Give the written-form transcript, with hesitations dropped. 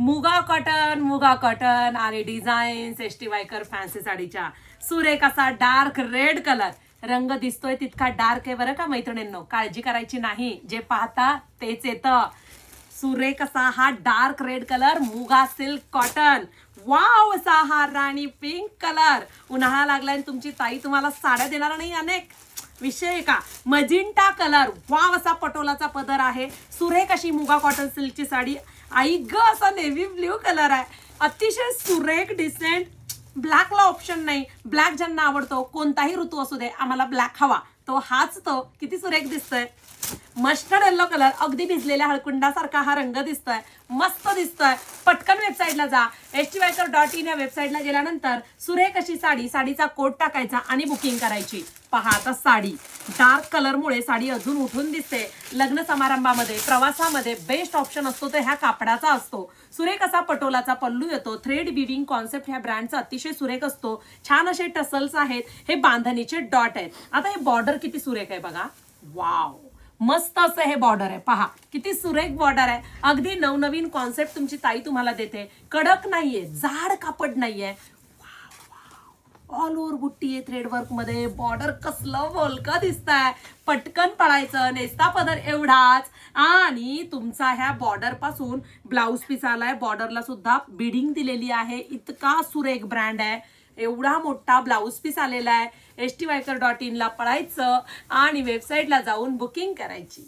मुगा कॉटन आणि designs ST Waikar fancy साडीच्या. सुरेख असा डार्क रेड कलर. रंग दिसतोय तितका डार्क आहे बरं का मैत्रिणींनो, काळजी करायची नाही, जे पाहता तेच येतं. सुरेख असा हा डार्क रेड कलर, मुगा सिल्क कॉटन. वाव असा हा राणी पिंक कलर. उन्हाळा लागलाय तुमची ताई तुम्हाला साड्या देणार नाही अनेक विषय का. मजिंटा कलर, वाव असा पटोलाचा पदर आहे. सुरेख अशी मुगा कॉटन सिल्कची साडी. आई ग असा नेव्ही ब्ल्यू कलर आहे. अतिशय सुरेख डिसेंट. ब्लॅकला ऑप्शन नाही. ब्लॅक ज्यांना आवडतो कोणताही ऋतू असू दे आम्हाला ब्लॅक हवा तो हाच तो. किती सुरेख दिसतोय. मस्टर्ड येल्लो कलर, अगदी भिजलेल्या हळकुंडासारखा हा रंग दिसतोय, मस्त दिसतोय. पटकन वेबसाईटला जा, htviker.in या वेबसाईटला गेल्यानंतर सुरेख अशी साडी, साडीचा कोड टाकायचा आणि बुकिंग करायची. पहा आता साडी डार्क कलरमुळे साडी अजून उठून दिसते. लग्न समारंभामध्ये प्रवासामध्ये बेस्ट ऑप्शन असतो तो ह्या कापडाचा असतो. सुरेख असा पटोलाचा पल्लू येतो. थ्रेड विविंग कॉन्सेप्ट ह्या ब्रँडचा अतिशय सुरेख असतो. छान असे टसल्स आहेत. हे बांधणीचे डॉट आहेत. आता हे बॉर्डर किती सुरेख आहे बघा. वाव मस्त असं हे बॉर्डर आहे. पहा किती सुरेख बॉर्डर आहे. अगदी नवनवीन कॉन्सेप्ट तुमची ताई तुम्हाला देते. कडक नाहीये, जाड कापड नाहीये. ऑल ओव्हर बुट्टी आहे थ्रेड वर्क मध्ये. बॉर्डर कसलं बोलकं दिसतंय. पटकन पळायचं. नेस्ता पदर एवढाच आणि तुमचा ह्या बॉर्डर पासून ब्लाऊज पीस आलाय. बॉर्डरला सुद्धा बिडिंग दिलेली आहे. इतका सुरेख ब्रँड आहे. एवढा मोठा ब्लाऊज पीस आलेला आहे. htviker.in ला पळायचं आणि वेबसाईटला जाऊन बुकिंग करायची.